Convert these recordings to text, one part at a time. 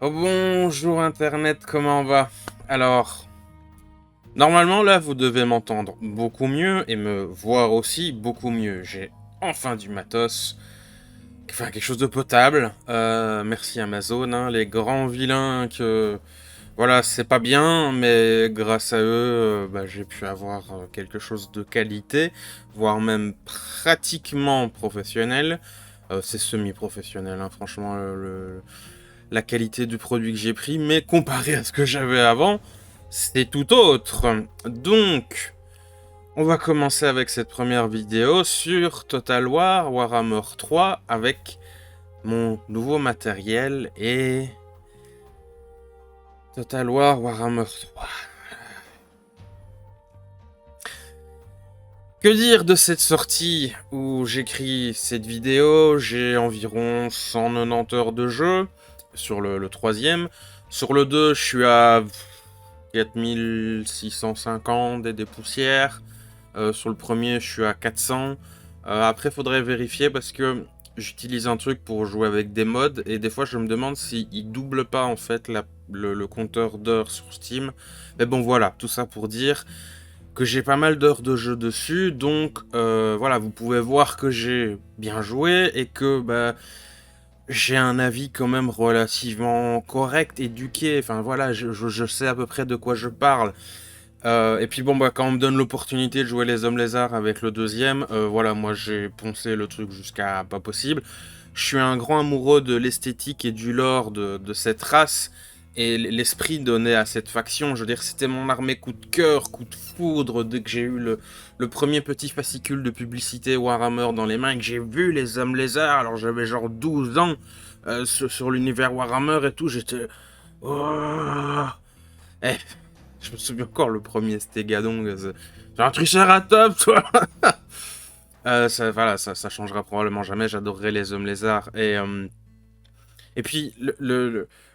Oh, bonjour Internet, comment va? Alors, normalement là vous devez m'entendre beaucoup mieux et me voir aussi beaucoup mieux. J'ai enfin du matos, enfin quelque chose de potable. Merci Amazon, hein, les grands vilains que... Voilà, c'est pas bien, mais grâce à eux, j'ai pu avoir quelque chose de qualité, voire même pratiquement professionnel. C'est semi-professionnel, hein, franchement, la qualité du produit que j'ai pris, mais comparé à ce que j'avais avant, c'est tout autre. Donc, on va commencer avec cette première vidéo sur Total War Warhammer 3 avec mon nouveau matériel et Total War Warhammer 3. Que dire de cette sortie où j'écris cette vidéo? J'ai environ 190 heures de jeu sur le troisième. Sur le 2, je suis à 4650 et des poussières. Sur le premier, je suis à 400. Après, faudrait vérifier parce que j'utilise un truc pour jouer avec des mods et des fois, je me demande s'il double pas en fait le compteur d'heures sur Steam. Mais bon, voilà, tout ça pour dire que j'ai pas mal d'heures de jeu dessus, donc voilà, vous pouvez voir que j'ai bien joué et que j'ai un avis quand même relativement correct, éduqué, enfin voilà, je sais à peu près de quoi je parle. Et puis bon, quand on me donne l'opportunité de jouer les hommes lézards avec le deuxième, voilà, moi j'ai poncé le truc jusqu'à pas possible. Je suis un grand amoureux de l'esthétique et du lore de cette race, et l'esprit donné à cette faction, je veux dire, c'était mon armée coup de cœur, coup de foudre, dès que j'ai eu le premier petit fascicule de publicité Warhammer dans les mains, et que j'ai vu les hommes lézards, alors j'avais genre 12 ans, sur l'univers Warhammer et tout, j'étais... Oh. Eh, je me souviens encore, le premier c'était Gadong, c'est un triceratops, toi. Voilà, ça changera probablement jamais, j'adorerais les hommes lézards, et puis,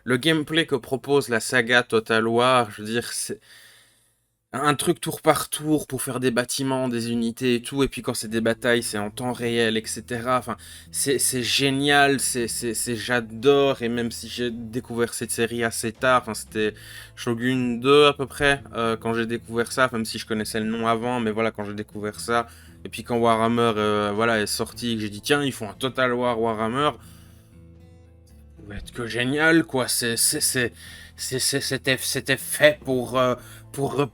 le gameplay que propose la saga Total War, je veux dire, c'est un truc tour par tour pour faire des bâtiments, des unités et tout, et puis quand c'est des batailles, c'est en temps réel, etc. Enfin, c'est génial, j'adore, et même si j'ai découvert cette série assez tard, enfin, c'était Shogun 2 à peu près, quand j'ai découvert ça, même si je connaissais le nom avant, mais voilà, quand j'ai découvert ça, et puis quand Warhammer voilà, est sorti, j'ai dit, tiens, ils font un Total War Warhammer, va être que génial, quoi. C'était fait pour, euh, pour,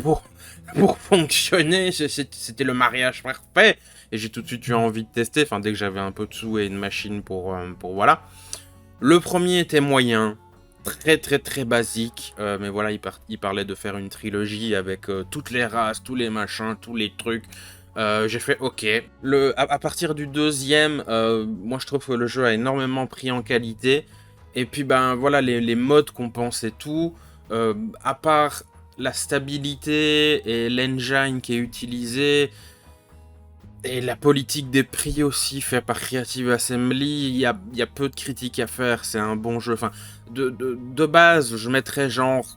pour fonctionner. C'était le mariage parfait. Et j'ai tout de suite eu envie de tester. Enfin, dès que j'avais un peu de sous et une machine pour voilà. Le premier était moyen. Très très très basique. Mais voilà, il parlait de faire une trilogie avec toutes les races, tous les machins, tous les trucs. J'ai fait ok. À partir du deuxième, moi je trouve que le jeu a énormément pris en qualité. Et puis voilà, les modes qu'on pense et tout, à part la stabilité et l'engine qui est utilisé, et la politique des prix aussi fait par Creative Assembly, il y a peu de critiques à faire, c'est un bon jeu. Enfin, de base, je mettrais genre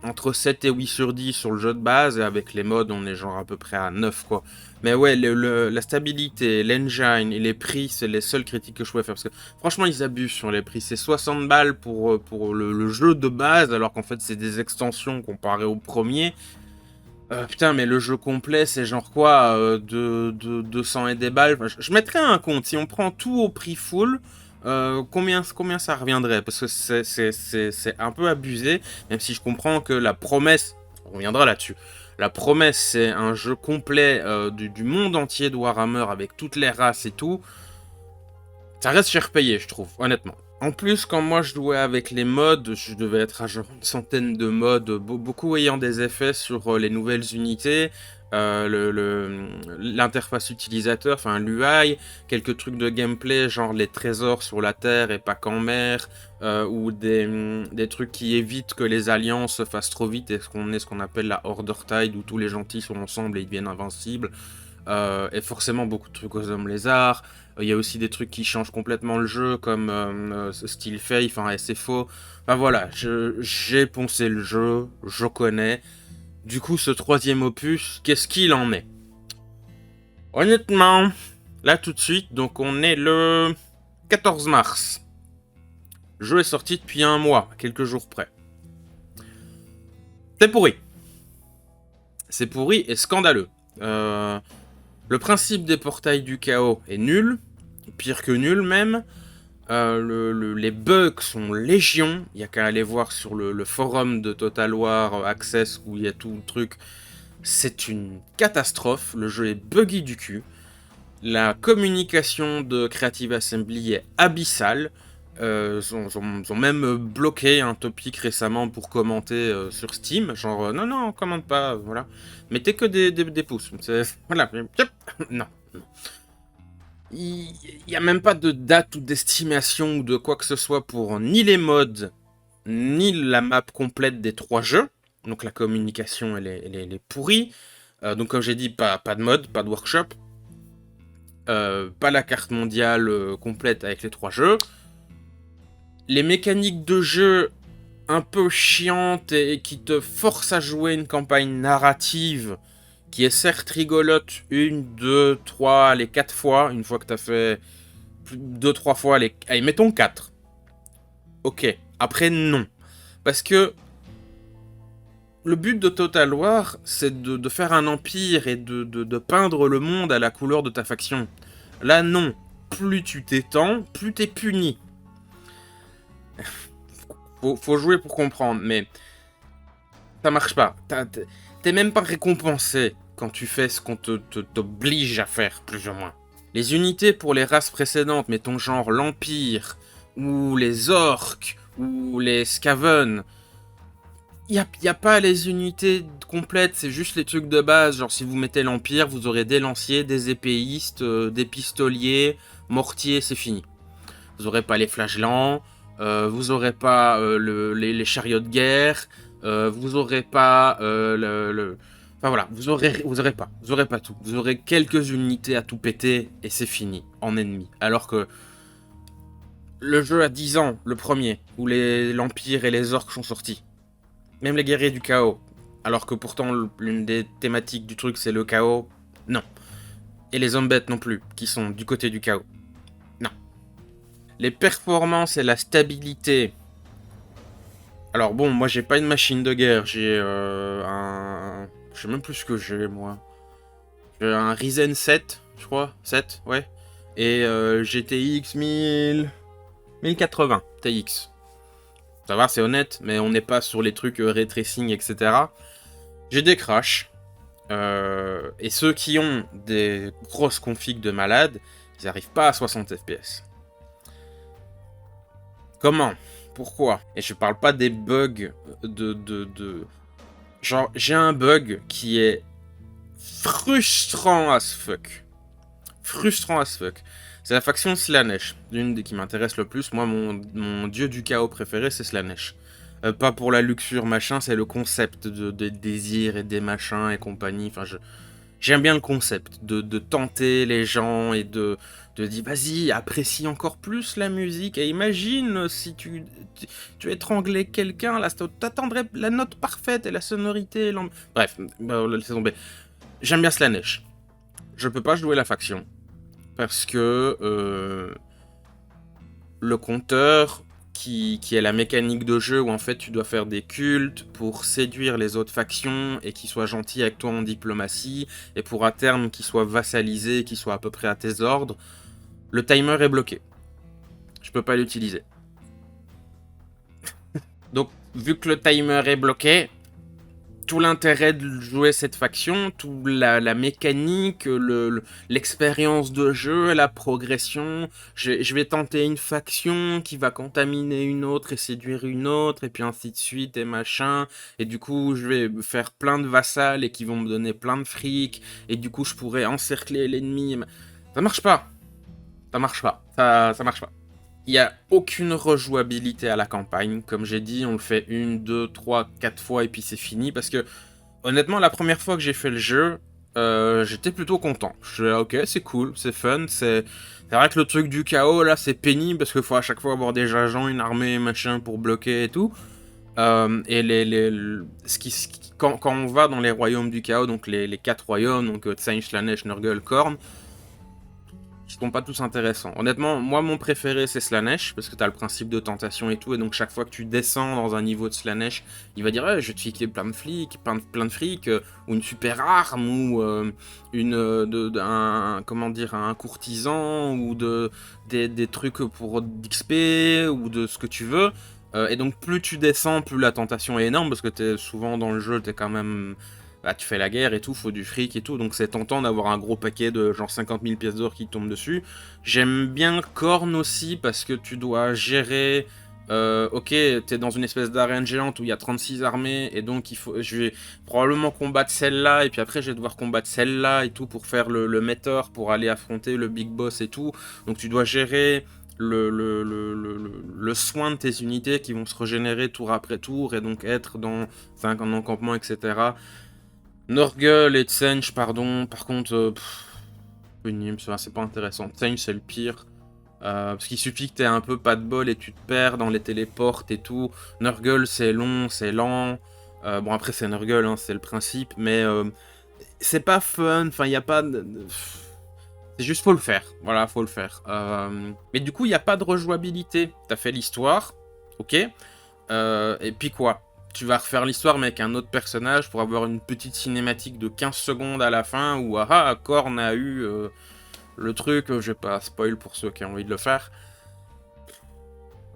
entre 7 et 8 sur 10 sur le jeu de base, et avec les mods, on est genre à peu près à 9, quoi. Mais ouais, la stabilité, l'engine et les prix, c'est les seules critiques que je pouvais faire. Parce que franchement, ils abusent sur les prix. C'est 60 balles pour le jeu de base, alors qu'en fait, c'est des extensions comparé au premier. Putain, mais le jeu complet, c'est genre quoi, de 200 et des balles. Enfin, je mettrais un compte. Si on prend tout au prix full, combien ça reviendrait? Parce que c'est un peu abusé, même si je comprends que la promesse, on reviendra là-dessus. La promesse, c'est un jeu complet du monde entier de Warhammer avec toutes les races et tout. Ça reste cher payé, je trouve, honnêtement. En plus, quand moi je jouais avec les mods, je devais être à genre une centaine de mods, beaucoup ayant des effets sur les nouvelles unités, l'interface utilisateur, enfin l'UI, quelques trucs de gameplay, genre les trésors sur la terre et pas qu'en mer, ou des trucs qui évitent que les alliances se fassent trop vite et qu'on ait ce qu'on appelle la Order Tide, où tous les gentils sont ensemble et ils deviennent invincibles. Et forcément beaucoup de trucs aux hommes lézards. Il y a aussi des trucs qui changent complètement le jeu, comme style Faith, enfin SFO. Enfin voilà, j'ai poncé le jeu, je connais. Du coup, ce troisième opus, qu'est-ce qu'il en est? Honnêtement, là tout de suite, donc on est le 14 mars. Le jeu est sorti depuis un mois, à quelques jours près. C'est pourri. C'est pourri et scandaleux. Le principe des portails du chaos est nul, pire que nul même. Les bugs sont légion. Il n'y a qu'à aller voir sur le forum de Total War Access où il y a tout le truc. C'est une catastrophe. Le jeu est buggy du cul. La communication de Creative Assembly est abyssale. Ils ont même bloqué un topic récemment pour commenter sur Steam. Genre, non, commente pas, voilà. Mettez que des pouces. Voilà. Non. Il n'y a même pas de date ou d'estimation ou de quoi que ce soit pour ni les mods, ni la map complète des 3 jeux. Donc la communication, elle est pourrie. Donc comme j'ai dit, pas de mode, pas de workshop. Pas la carte mondiale complète avec les 3 jeux. Les mécaniques de jeu un peu chiantes et qui te forcent à jouer une campagne narrative qui est certes rigolote 1, 2, 3, allez 4 fois, une fois que t'as fait 2, 3 fois, allez mettons 4. Ok, après non. Parce que le but de Total War, c'est de faire un empire et de peindre le monde à la couleur de ta faction. Là non, plus tu t'étends, plus t'es puni. Faut jouer pour comprendre, mais ça marche pas. T'es même pas récompensé quand tu fais ce qu'on t'oblige à faire, plus ou moins. Les unités pour les races précédentes, mettons genre l'Empire, ou les Orques, ou les Skaven, y a pas les unités complètes, c'est juste les trucs de base. Genre si vous mettez l'Empire, vous aurez des lanciers, des épéistes, des pistoliers, mortiers, c'est fini. Vous aurez pas les flagellants, vous aurez pas les chariots de guerre, vous aurez pas enfin voilà, vous aurez pas tout. Vous aurez quelques unités à tout péter et c'est fini, en ennemi. Alors que le jeu a 10 ans, le premier, où l'Empire et les Orques sont sortis. Même les guerriers du chaos. Alors que pourtant, l'une des thématiques du truc, c'est le chaos. Non. Et les hommes bêtes non plus, qui sont du côté du chaos. Non. Les performances et la stabilité. Alors bon, moi j'ai pas une machine de guerre, j'ai un... Je sais même plus ce que j'ai, moi. J'ai un Ryzen 7, je crois. 7, ouais. Et GTX 1080 TX. Ça va, c'est honnête, mais on n'est pas sur les trucs ray tracing, etc. J'ai des crashs. Et ceux qui ont des grosses configs de malades, ils n'arrivent pas à 60 FPS. Comment? Pourquoi? Et je parle pas des bugs Genre, j'ai un bug qui est frustrant as fuck. Frustrant as fuck. C'est la faction Slaanesh, l'une des qui m'intéresse le plus. Moi, mon dieu du chaos préféré, c'est Slaanesh. Pas pour la luxure, machin, c'est le concept des désirs et des machins et compagnie. Enfin, j'aime bien le concept de tenter les gens et de dire, vas-y, apprécie encore plus la musique. Et imagine si tu étranglais quelqu'un, là, t'attendrais la note parfaite et la sonorité. Bref, laissez tomber. J'aime bien Slaanesh. Je peux pas jouer la faction. Parce que le compteur, qui est la mécanique de jeu où en fait tu dois faire des cultes pour séduire les autres factions et qu'ils soient gentils avec toi en diplomatie, et pour à terme qu'ils soient vassalisés, qu'ils soient à peu près à tes ordres, le timer est bloqué. Je peux pas l'utiliser. Donc, vu que le timer est bloqué, tout l'intérêt de jouer cette faction, toute la mécanique, l'expérience de jeu, la progression. Je vais tenter une faction qui va contaminer une autre et séduire une autre, et puis ainsi de suite, et machin. Et du coup, je vais faire plein de vassals et qui vont me donner plein de fric. Et du coup, je pourrais encercler l'ennemi. Ça marche pas. Ça marche pas. Ça marche pas. Il n'y a aucune rejouabilité à la campagne. Comme j'ai dit, on le fait 1, 2, 3, 4 fois et puis c'est fini. Parce que, honnêtement, la première fois que j'ai fait le jeu, j'étais plutôt content. Je disais, ok, c'est cool, c'est fun. C'est vrai que le truc du chaos, là, c'est pénible. Parce qu'il faut à chaque fois avoir des agents, une armée, machin, pour bloquer et tout. Quand on va dans les royaumes du chaos, donc les 4 royaumes, donc Tsain, Slaanesh, Nurgle, Khorne, qui sont pas tous intéressants. Honnêtement, moi, mon préféré, c'est Slanesh, parce que t'as le principe de tentation et tout, et donc chaque fois que tu descends dans un niveau de Slanesh, il va dire je vais te fiquer plein de flics, plein de fric, ou une super arme, ou comment dire, un courtisan, ou des trucs pour d'XP, ou de ce que tu veux. Et donc plus tu descends, plus la tentation est énorme, parce que t'es souvent dans le jeu, t'es quand même... Bah, tu fais la guerre et tout, faut du fric et tout, donc c'est tentant d'avoir un gros paquet de genre 50 000 pièces d'or qui tombent dessus. J'aime bien Korn aussi, parce que tu dois gérer... ok, t'es dans une espèce d'arène géante où il y a 36 armées, et donc je vais probablement combattre celle-là, et puis après je vais devoir combattre celle-là et tout, pour faire le metteur, pour aller affronter le big boss et tout. Donc tu dois gérer le soin de tes unités qui vont se régénérer tour après tour, et donc être dans un encampement, etc. Nurgle et Tsench, pardon, par contre, pénible, c'est pas intéressant. Tsench, c'est le pire. Parce qu'il suffit que t'aies un peu pas de bol et tu te perds dans les téléportes et tout. Nurgle, c'est long, c'est lent. Bon, après, c'est Nurgle, hein, c'est le principe, mais c'est pas fun, enfin, y a pas... C'est juste, faut le faire. Voilà, faut le faire. Mais du coup, il n'y a pas de rejouabilité. T'as fait l'histoire, ok. Et puis quoi? Tu vas refaire l'histoire mais avec un autre personnage pour avoir une petite cinématique de 15 secondes à la fin où Korn a eu le truc, je vais pas spoil pour ceux qui ont envie de le faire.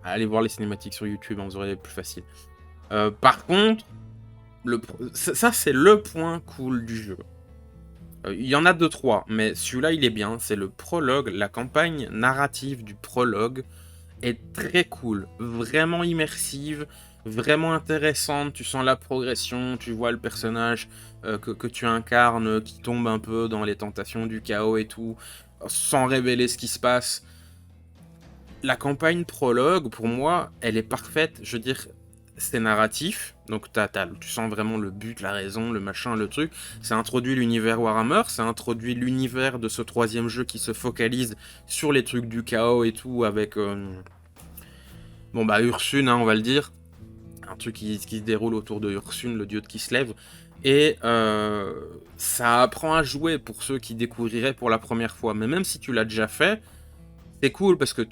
Allez voir les cinématiques sur YouTube, vous aurez plus facile. Par contre, ça c'est le point cool du jeu. Il y en a 2-3, mais celui-là il est bien, c'est le prologue, la campagne narrative du prologue est très cool, vraiment immersive, vraiment intéressante, tu sens la progression, tu vois le personnage que tu incarnes qui tombe un peu dans les tentations du chaos et tout, sans révéler ce qui se passe. La campagne prologue, pour moi, elle est parfaite, je veux dire, c'est narratif, donc tu sens vraiment le but, la raison, le machin, le truc. C'est introduit l'univers Warhammer, c'est introduit l'univers de ce troisième jeu qui se focalise sur les trucs du chaos et tout, avec... bon bah Ursune, hein, on va le dire. Un truc qui se déroule autour de Ursune, le dieu de Kislev. Et ça apprend à jouer pour ceux qui découvriraient pour la première fois. Mais même si tu l'as déjà fait, c'est cool parce que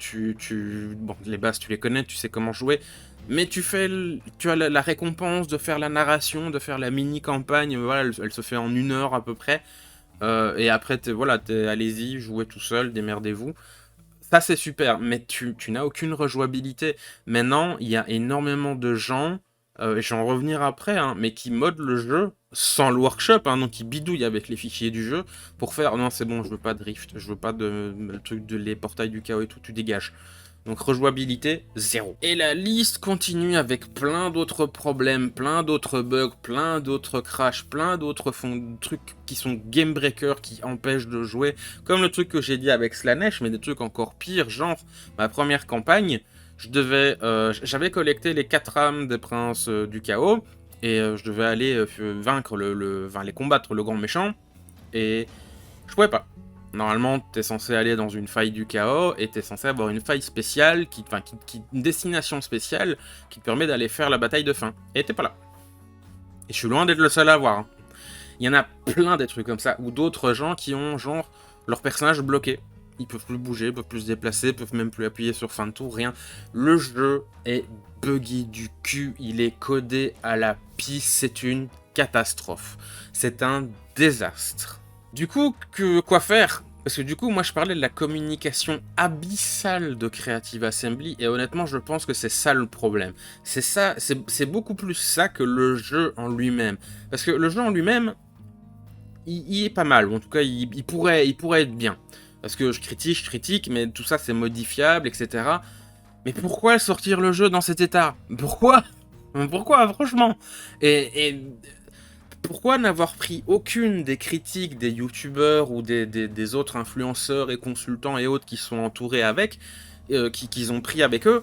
bon, les bases tu les connais, tu sais comment jouer. Mais tu as la récompense de faire la narration, de faire la mini-campagne. Voilà, elle se fait en 1 heure à peu près. Et après, allez-y, jouez tout seul, démerdez-vous. Ça, c'est super, mais tu n'as aucune rejouabilité. Maintenant, il y a énormément de gens, et je vais en revenir après, hein, mais qui modent le jeu sans le workshop, hein, donc qui bidouillent avec les fichiers du jeu pour faire non, c'est bon, je veux pas de Rift, je veux pas le truc de les portails du chaos et tout, tu dégages. Donc rejouabilité, 0. Et la liste continue avec plein d'autres problèmes, plein d'autres bugs, plein d'autres crashs, plein d'autres trucs qui sont game breakers, qui empêchent de jouer. Comme le truc que j'ai dit avec Slanesh, mais des trucs encore pires, genre ma première campagne, j'avais collecté les 4 âmes des princes du chaos, et je devais aller vaincre les combattre le grand méchant, et je pouvais pas. Normalement, t'es censé aller dans une faille du chaos et t'es censé avoir une faille spéciale, une destination spéciale qui te permet d'aller faire la bataille de fin. Et t'es pas là. Et je suis loin d'être le seul à avoir. Hein. Il y en a plein des trucs comme ça, ou d'autres gens qui ont genre leur personnage bloqué. Ils peuvent plus bouger, peuvent plus se déplacer, peuvent même plus appuyer sur fin de tour, rien. Le jeu est buggy du cul, il est codé à la pisse, c'est une catastrophe. C'est un désastre. Du coup, quoi faire? Parce que du coup, moi je parlais de la communication abyssale de Creative Assembly, et honnêtement, je pense que c'est ça le problème. C'est ça, c'est beaucoup plus ça que le jeu en lui-même. Parce que le jeu en lui-même, il est pas mal, ou en tout cas, il pourrait être bien. Parce que je critique, mais tout ça c'est modifiable, etc. Mais pourquoi sortir le jeu dans cet état? Pourquoi? Pourquoi, franchement? Et pourquoi n'avoir pris aucune des critiques des youtubeurs ou des autres influenceurs et consultants et autres qui sont entourés avec, qu'ils ont pris avec eux,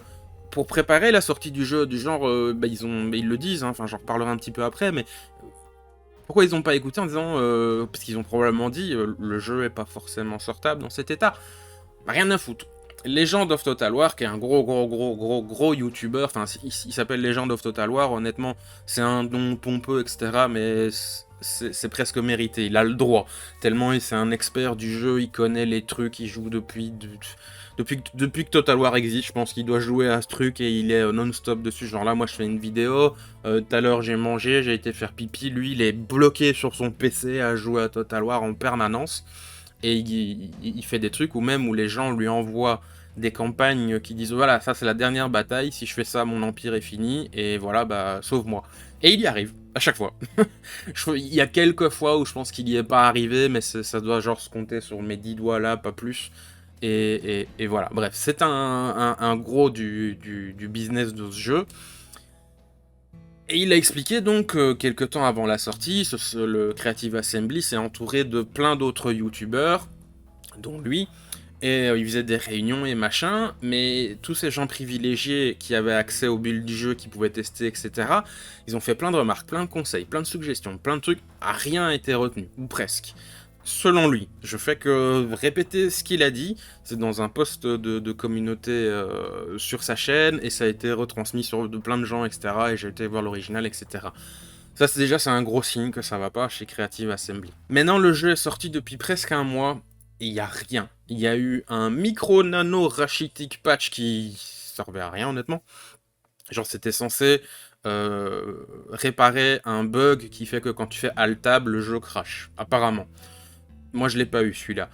pour préparer la sortie du jeu, du genre, ils le disent, hein, enfin j'en reparlerai un petit peu après, mais pourquoi ils n'ont pas écouté en disant, parce qu'ils ont probablement dit, le jeu est pas forcément sortable dans cet état. Rien à foutre. Legend of Total War, qui est un gros youtubeur, enfin il s'appelle Legend of Total War, honnêtement c'est un nom pompeux etc, mais c'est presque mérité, il a le droit, tellement c'est un expert du jeu, il connaît les trucs, il joue depuis que Total War existe, je pense qu'il doit jouer à ce truc et il est non-stop dessus, genre là moi je fais une vidéo, tout à l'heure j'ai mangé, j'ai été faire pipi, lui il est bloqué sur son PC à jouer à Total War en permanence. Et il fait des trucs où même où les gens lui envoient des campagnes qui disent voilà, ça c'est la dernière bataille, si je fais ça mon empire est fini et voilà, bah sauve-moi. Et il y arrive à chaque fois. Il y a quelques fois où je pense qu'il y est pas arrivé, mais ça doit genre se compter sur mes 10 doigts là, pas plus. Et voilà, bref, c'est un gros du business de ce jeu. Et il a expliqué donc quelques temps avant la sortie, le Creative Assembly s'est entouré de plein d'autres youtubeurs, dont lui, et il faisait des réunions et machin, mais tous ces gens privilégiés qui avaient accès aux builds du jeu, qui pouvaient tester, etc., ils ont fait plein de remarques, plein de conseils, plein de suggestions, plein de trucs, rien n'a été retenu, ou presque. Selon lui, je fais que répéter ce qu'il a dit, c'est dans un post de communauté sur sa chaîne, et ça a été retransmis sur de plein de gens, etc., et j'ai été voir l'original, etc. Ça, c'est un gros signe que ça va pas chez Creative Assembly. Maintenant, le jeu est sorti depuis presque un mois, et il y a rien. Il y a eu un micro-nano rachitic patch qui servait à rien, honnêtement. Genre, c'était censé réparer un bug qui fait que quand tu fais Alt-Tab, le jeu crash, apparemment. Moi, je l'ai pas eu, celui-là.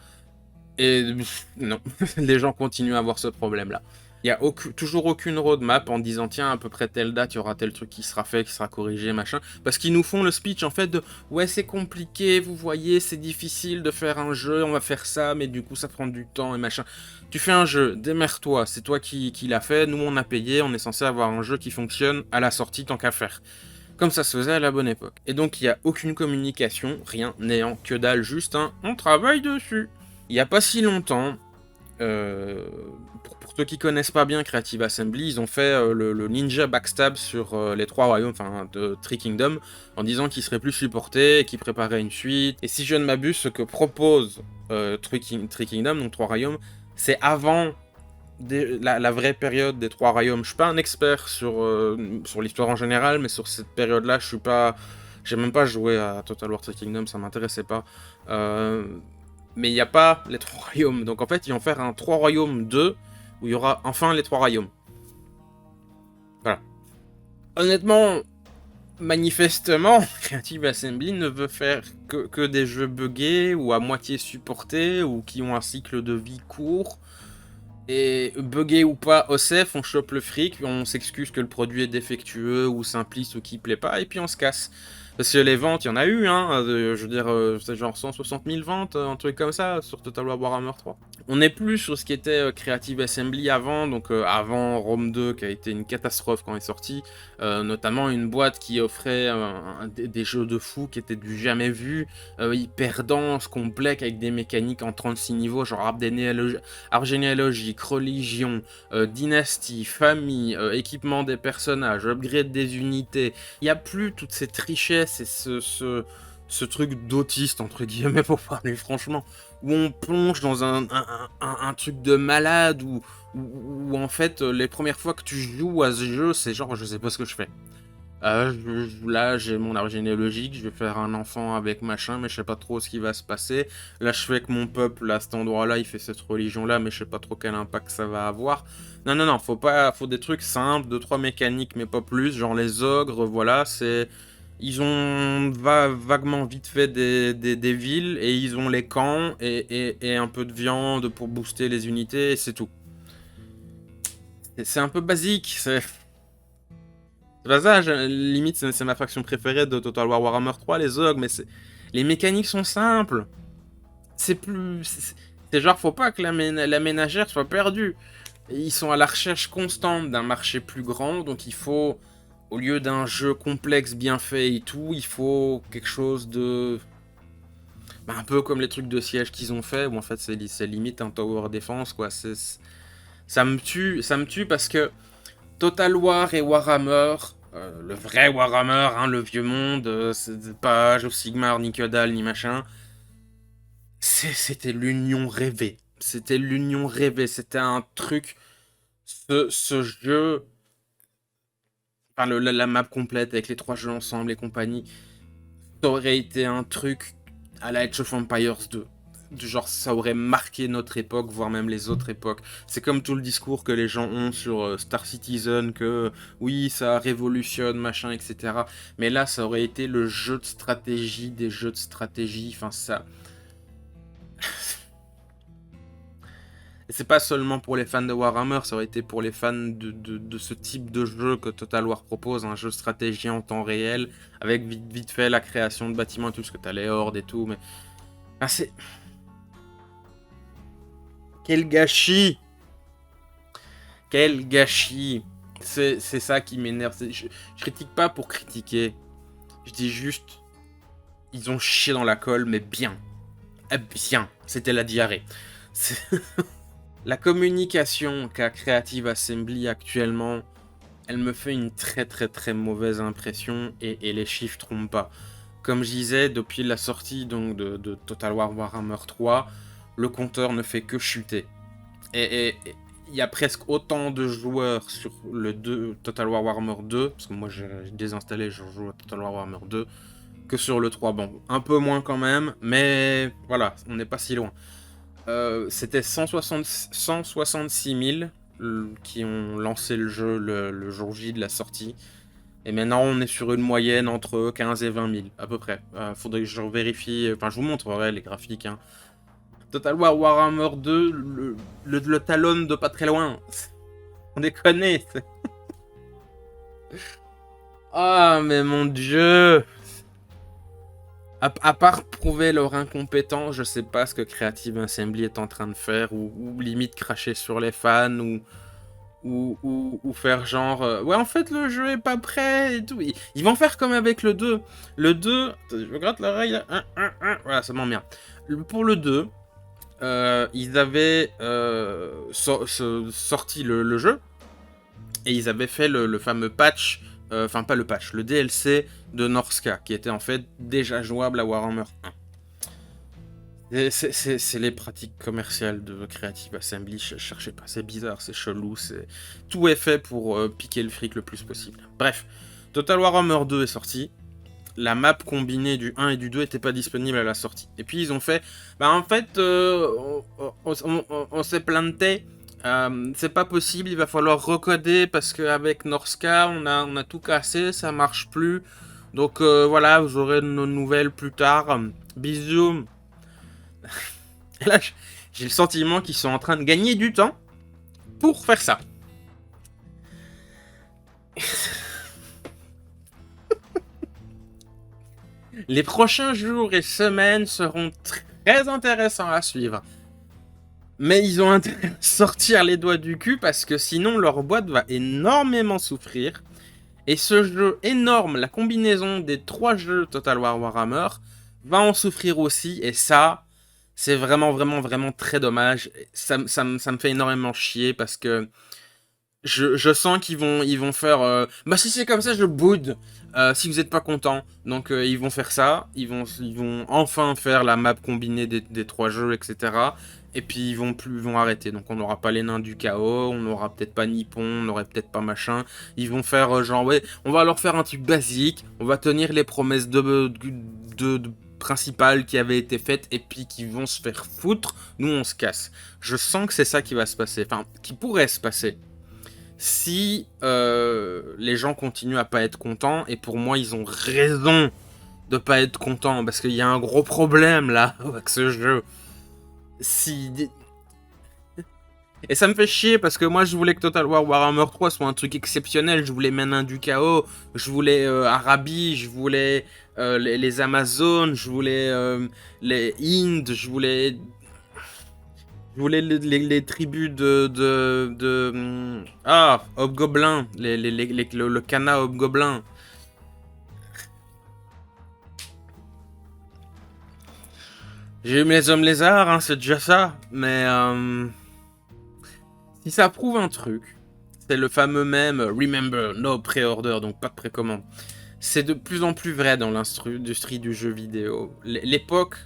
Et non, les gens continuent à avoir ce problème-là. Il n'y a toujours aucune roadmap en disant tiens, à peu près telle date, il y aura tel truc qui sera fait, qui sera corrigé, machin. Parce qu'ils nous font le speech en fait de ouais, c'est compliqué, vous voyez, c'est difficile de faire un jeu, on va faire ça, mais du coup ça prend du temps et machin. Tu fais un jeu, démerde-toi, c'est toi qui l'as fait, nous on a payé, on est censé avoir un jeu qui fonctionne à la sortie tant qu'à faire. Comme ça se faisait à la bonne époque. Et donc il n'y a aucune communication, rien, néant, que dalle, juste un on travaille dessus. Il n'y a pas si longtemps, pour ceux qui connaissent pas bien Creative Assembly, ils ont fait le ninja backstab sur les 3 royaumes, enfin de Three Kingdoms, en disant qu'ils seraient plus supportés, qu'ils préparaient une suite. Et si je ne m'abuse, ce que propose Three Kingdoms, donc 3 royaumes, c'est avant la vraie période des 3 royaumes. Je suis pas un expert sur l'histoire en général, mais sur cette période-là, je suis pas... J'ai même pas joué à Total War Three Kingdoms, ça m'intéressait pas. Mais il n'y a pas les 3 royaumes. Donc en fait, ils vont faire un 3 royaumes 2, où il y aura enfin les 3 royaumes. Voilà. Honnêtement, manifestement, Creative Assembly ne veut faire que des jeux buggés, ou à moitié supportés, ou qui ont un cycle de vie court. Et buggé ou pas, OSEF, on chope le fric, on s'excuse que le produit est défectueux ou simpliste ou qui plaît pas, et puis on se casse. Parce que les ventes, il y en a eu, hein, je veux dire, c'est genre 160 000 ventes, un truc comme ça, sur Total War Warhammer 3. On n'est plus sur ce qui était Creative Assembly avant, donc avant Rome 2, qui a été une catastrophe quand il est sorti, notamment une boîte qui offrait des jeux de fou qui étaient du jamais vu, hyper dense, complexe, avec des mécaniques en 36 niveaux, genre arbre généalogique, religion, dynastie, famille, équipement des personnages, upgrade des unités. Il n'y a plus toute cette richesse et ce truc d'autiste, entre guillemets, pour parler franchement, où on plonge dans un truc de malade, où en fait, les premières fois que tu joues à ce jeu, c'est genre, je sais pas ce que je fais. Là, j'ai mon arbre généalogique, je vais faire un enfant avec machin, mais je sais pas trop ce qui va se passer. Là, je fais que mon peuple, à cet endroit-là, il fait cette religion-là, mais je sais pas trop quel impact ça va avoir. Non, faut des trucs simples, 2-3 mécaniques, mais pas plus. Genre les ogres, voilà, ils ont vaguement vite fait des villes, et ils ont les camps, et un peu de viande pour booster les unités, et c'est tout. C'est un peu basique, c'est pas ça, limite c'est ma faction préférée de Total War Warhammer 3, les ogres, mais les mécaniques sont simples. C'est genre, faut pas que la ménagère soit perdue. Ils sont à la recherche constante d'un marché plus grand, donc il faut, au lieu d'un jeu complexe bien fait et tout, il faut quelque chose de... Bah, un peu comme les trucs de siège qu'ils ont fait, où en fait c'est limite un tower defense, quoi. Ça me tue parce que Total War et Warhammer, le vrai Warhammer, hein, le vieux monde, c'est pas Age of Sigmar, ni que dalle, ni machin, c'était l'union rêvée. C'était l'union rêvée, c'était un truc... Ce jeu... Enfin, la map complète avec les 3 jeux ensemble et compagnie, ça aurait été un truc à la Age of Empires 2. Du genre, ça aurait marqué notre époque, voire même les autres époques. C'est comme tout le discours que les gens ont sur Star Citizen, que oui, ça révolutionne, machin, etc. Mais là, ça aurait été le jeu de stratégie des jeux de stratégie. Enfin, ça... Et c'est pas seulement pour les fans de Warhammer, ça aurait été pour les fans de ce type de jeu que Total War propose, un jeu de stratégie en temps réel, avec vite fait la création de bâtiments et tout, parce que t'as les hordes et tout, mais... Ah, c'est... Quel gâchis! Quel gâchis! C'est ça qui m'énerve. Je critique pas pour critiquer. Je dis juste... Ils ont chié dans la colle, mais bien. Bien. C'était la diarrhée. La communication qu'a Creative Assembly actuellement, elle me fait une très mauvaise impression et les chiffres trompent pas. Comme je disais, depuis la sortie donc, de Total War Warhammer 3, le compteur ne fait que chuter. Et il y a presque autant de joueurs sur le Total War Warhammer 2, parce que moi j'ai désinstallé, je joue à Total War Warhammer 2, que sur le 3. Bon, un peu moins quand même, mais voilà, on n'est pas si loin. C'était 166 000 qui ont lancé le jeu le jour J de la sortie. Et maintenant, on est sur une moyenne entre 15 et 20 000, à peu près. Faudrait que je vérifie. Enfin, je vous montrerai les graphiques. Hein. Total War Warhammer 2, le talonne de pas très loin. On déconne. Ah, mais mon dieu! À part prouver leur incompétence, je sais pas ce que Creative Assembly est en train de faire, ou limite cracher sur les fans, ou faire genre ouais, en fait le jeu est pas prêt et tout. Ils vont faire comme avec le 2. Le 2, je me gratte l'oreille, voilà, ça m'emmerde. Pour le 2, ils avaient sorti le jeu et ils avaient fait le fameux patch. Enfin, pas le patch, le DLC de Norska, qui était en fait déjà jouable à Warhammer 1. C'est les pratiques commerciales de Creative Assembly, cherchez pas, c'est bizarre, c'est chelou, tout est fait pour piquer le fric le plus possible. Bref, Total Warhammer 2 est sorti, la map combinée du 1 et du 2 était pas disponible à la sortie. Et puis ils ont fait, bah en fait, on s'est planté. C'est pas possible, il va falloir recoder parce qu'avec Norska, on a tout cassé, ça marche plus. Donc voilà, vous aurez nos nouvelles plus tard. Bisous. Et là, j'ai le sentiment qu'ils sont en train de gagner du temps pour faire ça. Les prochains jours et semaines seront très intéressants à suivre. Mais ils ont intérêt à sortir les doigts du cul parce que sinon leur boîte va énormément souffrir. Et ce jeu énorme, la combinaison des 3 jeux Total War Warhammer, va en souffrir aussi. Et ça, c'est vraiment très dommage. Ça me fait énormément chier parce que je sens qu'ils vont faire... bah si c'est comme ça, je boude. Si vous n'êtes pas content. Donc ils vont faire ça. Ils vont enfin faire la map combinée des 3 jeux, etc. Et puis ils vont arrêter. Donc on n'aura pas les nains du chaos, on n'aura peut-être pas Nippon, on n'aurait peut-être pas machin. Ils vont faire genre ouais, on va leur faire un truc basique, on va tenir les promesses de principales qui avaient été faites et puis qui vont se faire foutre. Nous on se casse. Je sens que c'est ça qui va se passer. Enfin, qui pourrait se passer. Si les gens continuent à pas être contents, et pour moi ils ont raison de pas être contents, parce qu'il y a un gros problème là avec ce jeu. Et ça me fait chier parce que moi je voulais que Total War Warhammer 3 soit un truc exceptionnel, je voulais Manin du Chaos, je voulais Arabi, je voulais les Amazones, je voulais les Indes, je voulais les tribus Hobgoblin, le Kana Hobgoblin. J'ai eu mes hommes lézards, hein, c'est déjà ça, mais si ça prouve un truc, c'est le fameux même Remember, no pre-order, donc pas de précommande. C'est de plus en plus vrai dans l'industrie du jeu vidéo. L'époque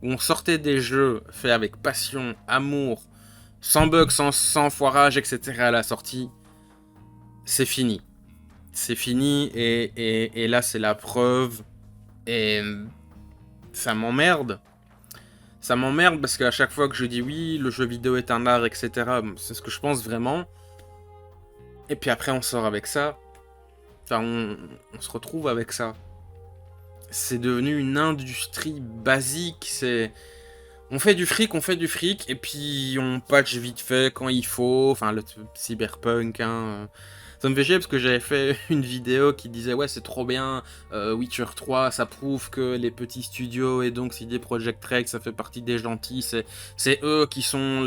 où on sortait des jeux faits avec passion, amour, sans bugs, sans foirage, etc. à la sortie, c'est fini. C'est fini et là c'est la preuve et ça m'emmerde. Ça m'emmerde parce qu'à chaque fois que je dis oui, le jeu vidéo est un art, etc. C'est ce que je pense vraiment. Et puis après on sort avec ça. Enfin on se retrouve avec ça. C'est devenu une industrie basique, on fait du fric, et puis on patch vite fait quand il faut, enfin le cyberpunk, hein. Ça me fait chier parce que j'avais fait une vidéo qui disait ouais c'est trop bien, Witcher 3 ça prouve que les petits studios et donc CD Projekt Red ça fait partie des gentils, c'est eux qui sont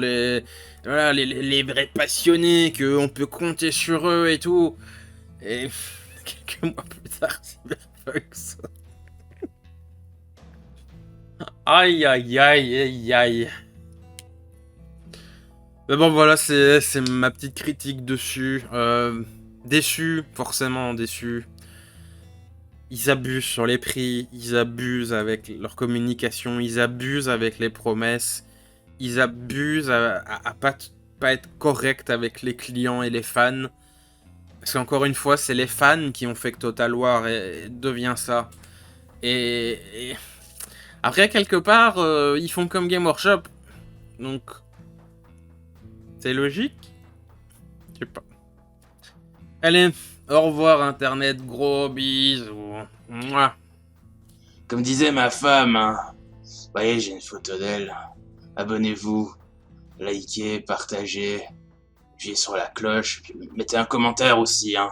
voilà, les vrais passionnés, qu'on peut compter sur eux et tout. Et quelques mois plus tard, cyberpunk ça. Aïe aïe aïe aïe aïe. Mais bon voilà, c'est ma petite critique dessus. Déçu, forcément déçu. Ils abusent sur les prix, ils abusent avec leur communication, ils abusent avec les promesses, ils abusent à pas être correct avec les clients et les fans. Parce qu'encore une fois, c'est les fans qui ont fait que Total War devient ça. Et après, quelque part, ils font comme Game Workshop. Donc, c'est logique. Je sais pas. Allez, au revoir Internet, gros bisous. Mouah. Comme disait ma femme, hein. Vous voyez, j'ai une photo d'elle. Abonnez-vous, likez, partagez, appuyez sur la cloche, puis mettez un commentaire aussi, hein.